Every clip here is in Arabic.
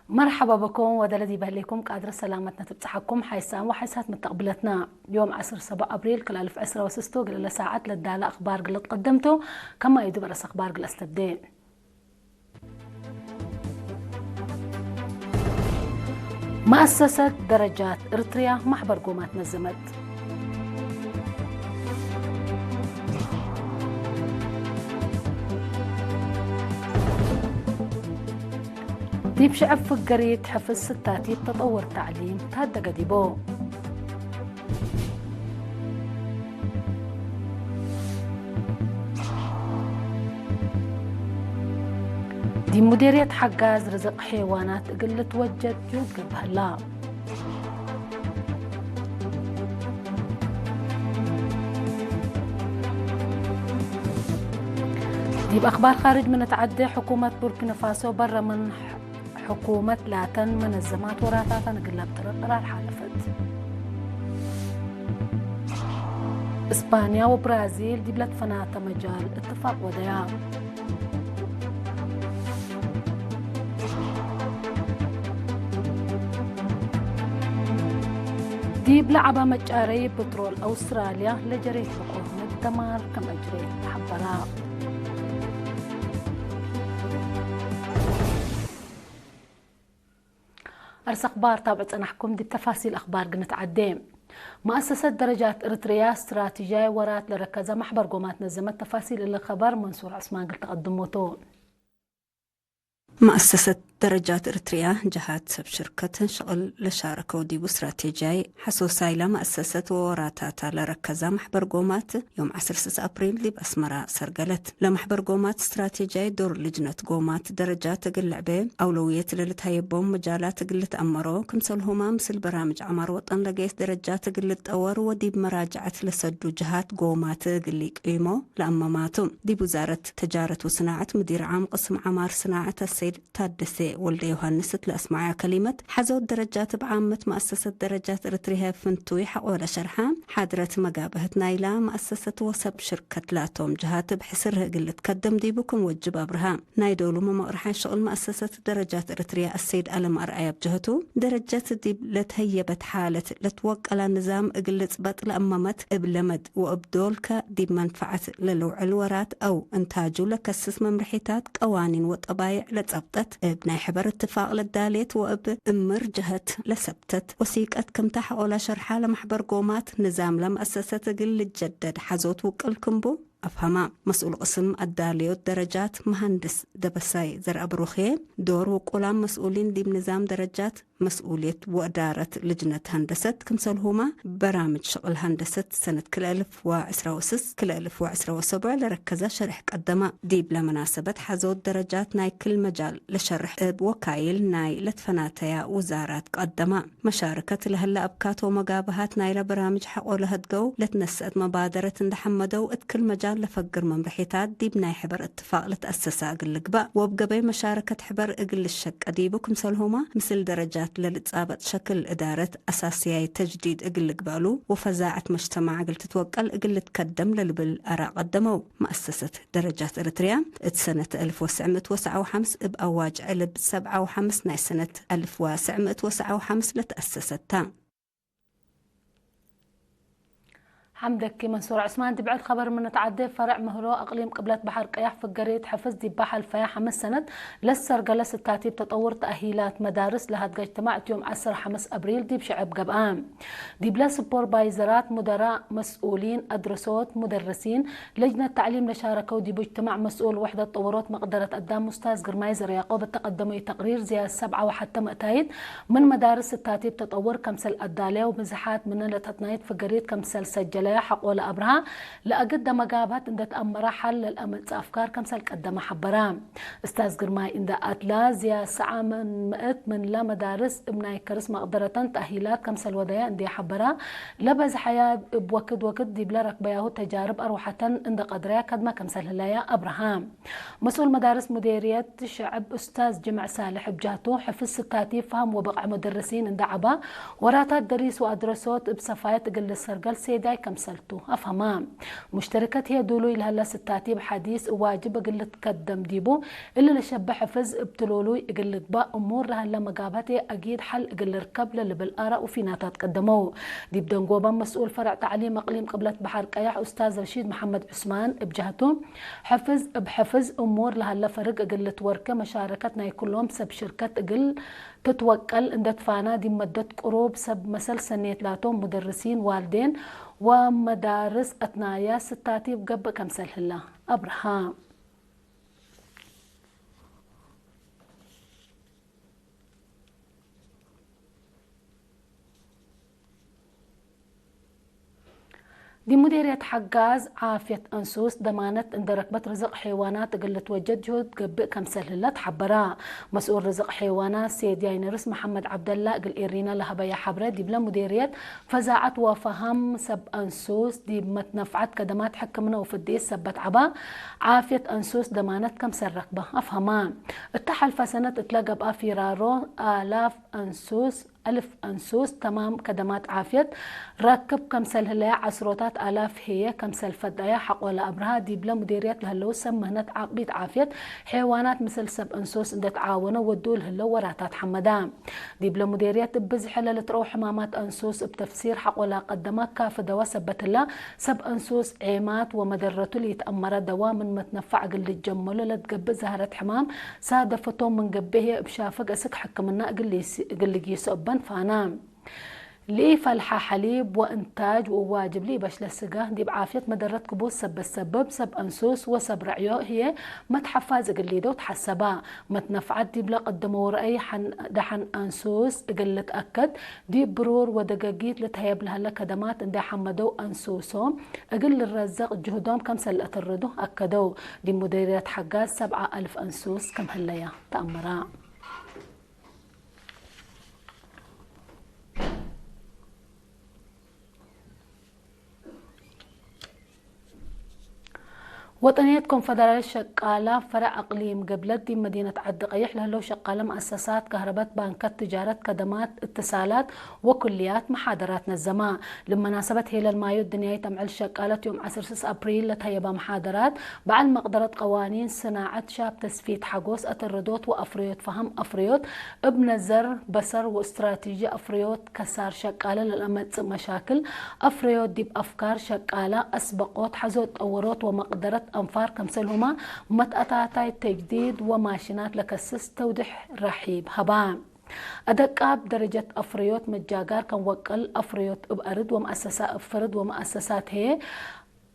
مرحبا بكم ودلدي بهليكم قادر سلامتنا تبصحكم حيسان وحيسات متقبلتنا يوم 7 أبريل كل 2016 قل ساعات للدالة أخبار قلت قدمته كما يدبرس أخبار قل استبدين مؤسسة درجات إريتريا محبر قومات نزمت ديب شعب فقري تحفز ستاتي تطور تعليم تهدى قديبو دي مديرية حجاز رزق حيوانات قلت وجد جود قبهلا دي بأخبار خارج من تعدي حكومة بوركينا فاسو برا من حكومة لاتن منظمات وراتاتا نقلب قرار حالفت إسبانيا وبرازيل دي بلاد فناتا مجال اتفاق وديا دي بلعبة مجاري بترول أستراليا لجريت بقوم الدمار كما جريت حبرا أرس أخبار تابعت أنا أحكم دي التفاصيل أخبار قنت عديم مؤسسة درجات إريتريا استراتيجية ورات لركزة محبر قومات نزمت تفاصيل اللي خبر منصور عثمان قلت قدموتون مؤسسة درجات إريتريا جهات سب شركة شغل لشاركة وديبو استراتيجي حسوساي لمؤسسة وراتاتا لركزة محبر قومات يوم 10 أبريل دي بأسمرة سرقلت لمحبر قومات استراتيجي دور لجنة قومات درجات قلعبه أولوية للتهيبهم مجالات قلت أمرو كمسلهما مثل برامج عمر وطن لقيس درجات قلت أور وديب مراجعة لسدو جهات قومات قليق قيمو لأماماتهم ديب وزارة تجارة وصناعة مدير عام قسم عمار صناعة السيد تادسي ولد يوهانست لأسماع كلمة حزو الدرجات بعامة مؤسسة درجات إريتريا فنتوي حقول شرحان حاضرة مقابهة نايلة مؤسسة وسب شركة لاتوم جهات بحسرها قلت قدم ديبكم وجب أبرهام نايدولو ممرحان شغل مؤسسة درجات إريتريا السيد ألم أرأي بجهته درجات ديب لتهيبت حالة لتوقع نظام قلت بطل أمامت إبلمد وإبدولك ديب منفعة للوع الورات أو إنتاجو لكسس ممرحيتات قوانين وطبايع لتأبطت ابناي حبر اتفاق للداليت واب امر جهت لسبتت وسيقت كم تحقول شرحة لمحبر قومات نظام لمؤسسة قل جدد حزوت وقلكم بو أفهما مسؤول قسم الداليوت درجات مهندس دبساي زر أبروخي دور وقولام مسؤولين دي بنظام درجات مسؤولية وإدارة لجنة هندسة كمسلهما برامج شغل هندسة سنة كل 1016 كل 1017 لركزة شرح قدما دي بلا مناسبة حزود درجات ناي كل مجال لشرح وكايل ناي لتفناتيا وزارات قدما مشاركة لهلا أبكات ومقابهات ناي لبرامج حقو لهدقو لتنسأت مبادرة اندحمدو ات كل مجال لفقر ممرحيتات دي بناي حبر اتفاق لتأسسا قلقبا وبقبي مشاركة حبر اقل الشك أديبو كمسلهما مثل درجات للتصابت شكل إدارة أساسية تجديد أقل قبالو وفزاعة مجتمع أقل تتوكل أقل تقدم للبل أراء قدموا مؤسسة درجات إريتريا سنة 1959 بأواج علب 57 ناي سنة 1959 لتأسستها حمدك منصور عثمان دي بعد خبر من تعدي فرع مهرو اقليم قبلة بحر قياح في قرية حفظ دي بحر الفيا 5 سنة لسر جلس الترتيب تطور تأهيلات مدارس لها اجتماعت يوم 5 أبريل دي بشعب قبقان دي بلا سوبرفايزرات مدراء مسؤولين أدرسوت مدرسين لجنة تعليم لشاركوا دي باجتماع مسؤول وحدة تطورات مقدرة قدام مستاذ قرمايزر يعقوب التقدمي تقرير زي 7 وحتى مقتايد من مدارس الترتيب تطور كمسل الدالية ومزحات من لتتنايد في قرية كمسل سجل حق ولا أبرها لأقد مقابات إن تأمر حل للأمل أفكار كمسل قدم حبرام استاذ قرماي إن أتلاز يا ساعة من مئت من لا مدارس ابناي كرس مقدرة تأهيلات كمسل ودايا إن دي حبرا لبز حياة بوكد دي بلا ركبياه تجارب أروحة إن قدريا كدما كمسل هلايا أبراهام مسؤول مدارس مديرية شعب أستاذ جمع صالح بجهته حفظ ستاتي فهم وبقع مدرسين إن دعبا وراتات دريس وأدرسوت بصفايات قل السرقل سيداي كمسل كمسلتو أفهمام مشتركات هي دولو لهلا ستاتي بحديث واجب قلت قدم ديبو اللي لشبه حفظ ابتلولو قلت با أمور لهلا مقابتي أكيد حل قل ركب للي بالآراء وفي ناتات قدموه دي بدنقوبا مسؤول فرع تعليم اقليم قبلة بحر قياح استاذ رشيد محمد عثمان بجهته حفظ امور لهلا فرق قلت وركه مشاركتنا كلهم سب شركه قل تتوكل اندت فانا دي مدت قروب سب مسل سنيت لاتهم مدرسين والدين ومدارس اتنايا ستاتي بقب كمسل هلا ابراهام دي مديرية حجاز عافية أنسوس ضمانت إن ركبة رزق حيوانات قلت وجد جهد قبل كم سهلة تحبرا مسؤول رزق حيوانات سيد ياينرس محمد عبد الله قل إيرينا لها بيا حبرة دي بلا مديرية فزعت وفهم سب أنسوس دي متنفعت كدمات حكمنا وفي الديس سبت عبا عافية أنسوس ضمانت كم سر ركبة أفهمان التحل فسنة اتلقى بقى في رارو آلاف أنسوس ألف أنسوس تمام كدمات عافية ركب كمسل هلا عشرات آلاف هي كمسل فدايا حق ولا أبرها دي بلا مديريات لهلو سمهنت عقبيت عافية حيوانات مثل سب أنسوس اندت تعاونوا ودول هلو وراتات حمدان دي بلا مديريات بزحلة لتروح حمامات أنسوس بتفسير حق ولا قدمات كاف دوا سبت الله سب أنسوس عيمات ومدرته اللي يتأمر دوا من متنفع قل الجمل لتقب زهرة حمام سادفتهم من قبه بشافق أسك حكمنا قل يسؤبن فانا لي فلحة حليب وإنتاج وواجب لي باش للسقاه دي بعافية مدرت كبوس سب السبب سب أنسوس وسب رعيو هي ما تحفاز قليدو تحسبا ما تنفعت دي بلا قدموا رأي دحن أنسوس قل تأكد دي برور ودقاقيت لتهيب لها لكدمات اندي حمدو أنسوسهم أقل الرزاق جهدهم كم سلة الردو أكدو دي مديرية حقاز 7000 أنسوس كم هليا تأمرا وطنية كونفدرالية شقالة فرع أقليم قبلت دي مدينة عد قيح لهلو شقالة مؤسسات كهرباء بانكات تجارة خدمات اتصالات وكليات محاضرات نزما لمناسبة هيل المايو الدنيا تمعل شقالة يوم 10 أبريل لتهيبا محاضرات بعد مقدرة قوانين صناعة شاب تسفيت حقوس أتردوت وأفريوت فهم أفريوت ابن زر بصر واستراتيجية أفريوت كسار شقالة للأمت مشاكل أفريوت دي بأفكار شقالة أسبقوت حزوت أوروت ومقدرة أنفار كمسلهما متأتاتاي تجديد وماشينات لكسس توضح رحيب هبان أدقاب درجة أفريوت متجاقار كان وقل أفريوت بأرد ومؤسسات أفرد ومؤسسات هي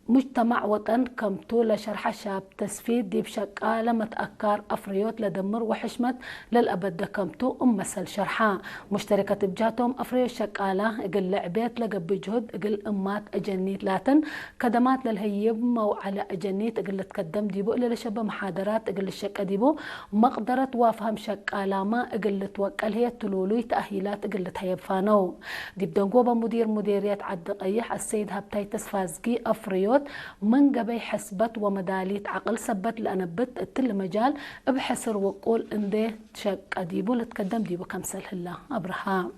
مجتمع وطن كمتو لشرح شاب تسفيد دي بشقالة متأكار أفريوت لدمر وحشمت للأبد كمتو مسل شرحا مشتركة بجاتهم أفريوت شقالة اقل لعبيت لقب بجهد اقل أمات أجنيت لاتن كدمات للهيب مو على أجنيت اقل تقدم ديبو إلا لشبه محاضرات اقل الشقة ديبو مقدرة وافهم شقالة ما اقل توكل هي تلولوي تأهيلات اقل تهيب فانو دي بدنقوبة مديريات عد قيح السيد هبتاي تسفازقي أفريوت من قبي حسبت ومداليت عقل سبت لأنبت التل مجال بحسر وقول اندي شق ديبو لتقدم ديبو كمسل هلا أبراهام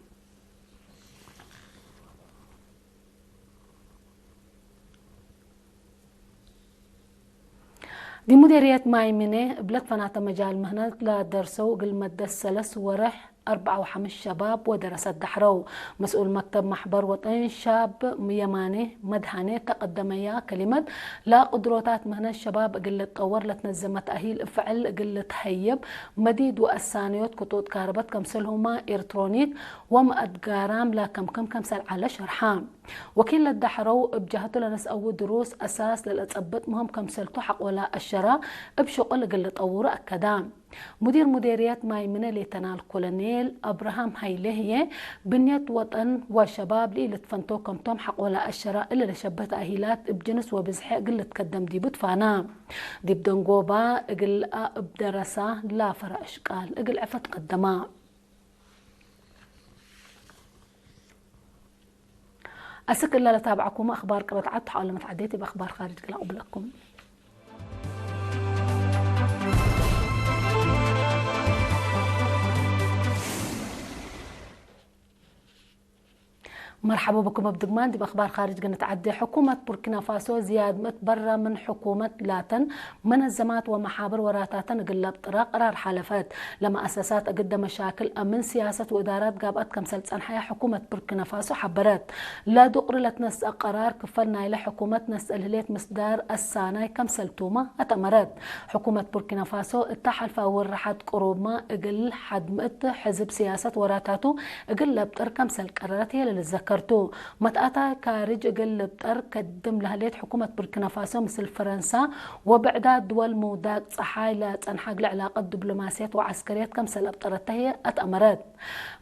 دي مديرية مايمنة بلد فناتا مجال مهنة لا درسوا قل مدى السلس ورح 4 و5 شباب ودرست دحرو مسؤول مكتب محبر وطن شاب يماني مدهاني تقدميا كلمة لا قدروتات مهنة الشباب قلة تطور لتنزم تأهيل فعل قلة هيب مديد وأسانيوت كتوت كهربات كمسلهما إلكترونيك ومأدقارام لا كمسل على شرحام وكيل الدحرو بجهته لنس أو دروس أساس للأتثبت مهم كمسلتو حق ولا الشراء بشغل قلة طور أكدام مديريات مايمنة لتنال كولونيل أبراهام هيلهية بنية وطن وشباب لي لتفنتو كمتوم حق ولا الشراء اللي لشبه تأهيلات بجنس وبزحق قلة تقدم دي بتفانا دي بدنقوبة قل بدرسة لا فرع أشكال قل عفت قدما أسك إلا لتابعكم أخبار كبتعد حاول ما تعديتي بأخبار خارج لا أبلغكم مرحبا بكم بدقمان دي بأخبار خارج قناة عدي. حكومة بوركينا فاسو زياد متبرة من حكومة لاتن منظمات ومحابر وراتاتن قلب طراق قرار حالفات لما أساسات أقدم مشاكل أمن سياسة وإدارات قابت كمسل صنحية حكومة بوركينا فاسو حبرات لا دقر لتنسى قرار كفلنا إلى حكومة نسأل هليت مصدار الساناي كمسل توما أتمرات حكومة بوركينا فاسو اتحل فاور رحد قروب ما اقل حد حزب سياسة وراتاتو قلب طر كمسل قرارات هي للذكر متأتا كارج قلب طر قدم لهليت حكومة بوركينا فاسو مثل فرنسا وبعداد دول مودات صحايلة تنحق لعلاقة دبلوماسيات وعسكريات كمسل أبطرتها هي أتأمرات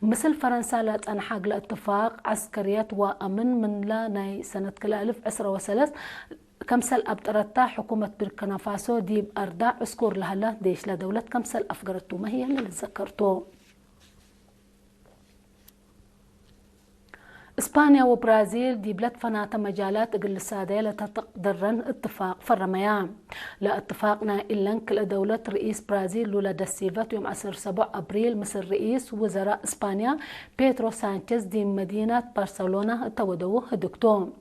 مثل فرنسا لا تنحق لاتفاق عسكريات وأمن من لا ناي سنة كلا 1013 كمسل أبطرتها حكومة بوركينا فاسو ديب أرداع أسكور لهلا ديش لدولة كمسل أفقرتو ما هي اللي ذكرتو. إسبانيا وبرازيل دي بلاد فناتا مجالات اقل السادية لتقدرن اتفاق فرميان لا اتفاقنا إلا كل دولة رئيس برازيل لولا دا سيلفا يوم 7 أبريل مثل رئيس وزراء إسبانيا بيدرو سانشيز دي مدينة برشلونة تودوه دكتوم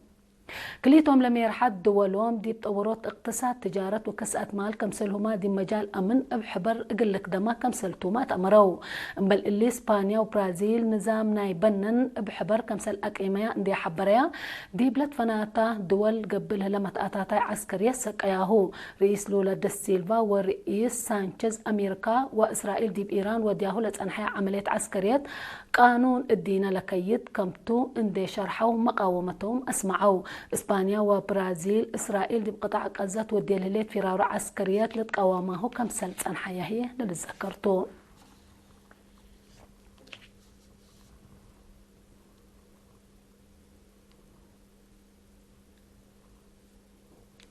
كليتهم لم يرحد دولهم دي بتطورات اقتصاد تجارة وكسأة مال كمسلهما دي مجال أمن بحبر قلك دما كمسلتوما تأمروا بل اللي إسبانيا وبرازيل نظام نايبنن بحبر كمسل أكيميا دي حبريا دي بلاد فناتا دول قبلها لما تأتاتا عسكرية سقياهو رئيس لولا دا سيلفا ورئيس سانشيز أمريكا وإسرائيل دي بإيران ودياهو لتنحيا عمليات عسكريات قانون الدين لكيد كمتو اندي شرحوا مقاومتهم اسمعوا إسبانيا وبرازيل إسرائيل دي بقطع قزات ودي الهليت في راورة عسكريات لتقاومه كمسل صنحية هي للذكرتو.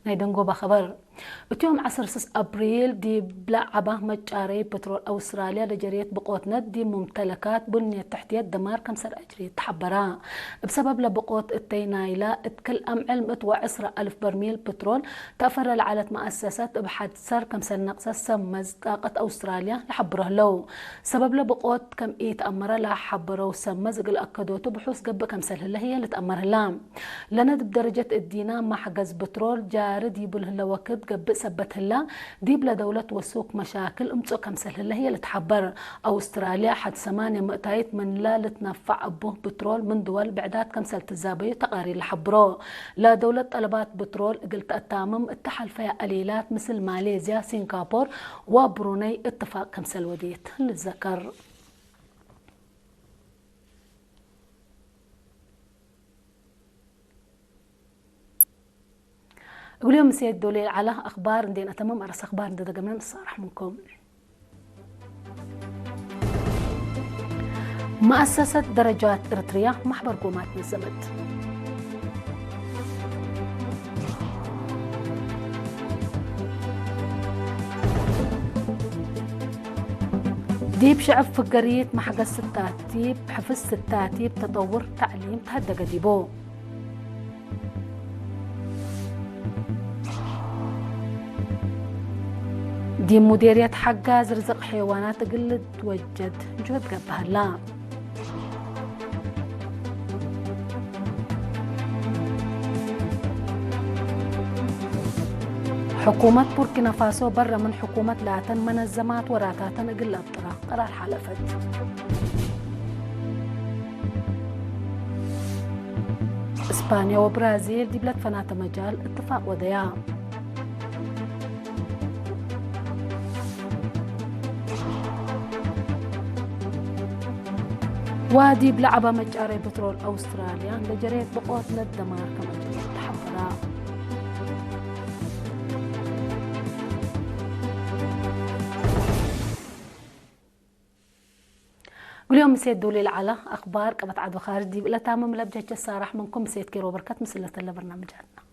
نيدنقو بخبر اتيوم 10 أبريل دي بلعبة مجاري بترول أستراليا لجريت بقوت ند دي ممتلكات بنية تحتية دمار كمسر أجري تحبرا بسبب لبقوت التينايلا اتكل أم علم اتوى 10,000 برميل بترول تأفر لعالة مؤسسات بحد سر كمسر نقصة سمز طاقة أستراليا لحبره لو سبب لبقوت كم تأمر لا حبره وسمز قل أكدوتو بحوث قب كمسر هلا هي اللي تأمر لام لند بدرجة الدينا ما حجز بترول جارد يبله لوكد قب سبت هلا دي بلا دولة وسوق مشاكل امتصو كمسل هلا هي اللي تحبر أستراليا حد 8 مقتايت من لا لتنفع أبوه بترول من دول بعدات كمسل تزابي تقارير لحبرو لا دولة طلبات بترول قلت التامم اتحل فيها قليلات مثل ماليزيا سنغافور وبروني اتفاق كمسل وديت للذكر. أقول يوم سيد دولي على أخبار ندين أتمم أرس أخبار ندين قمنا الصارح منكم. مؤسسة درجات إريتريا محبر قومات نزمت ديب شعب فقريت محق الستاتيب حفظ ستاتيب تطور تعليم تهدق ديبو دي مديرية حقا زرزق حيوانات قلت توجد جود قبها لا حكومة بوركينا فاسو برا من حكومة لاتن منظمات وراتاتن قل الطرق قرار حلفت إسبانيا وبرازيل دي بلاد فنات مجال اتفاق وديا وادي بلعبة مجاري بترول أستراليا لجريت بقوت للدمار كما جريت تحبرا واليوم مسيد دولي على أخبار كما تعدوا خارج دي بلا تامم لبجة الصارح منكم مسيد كيرو بركات مسلة لبرنامجاتنا.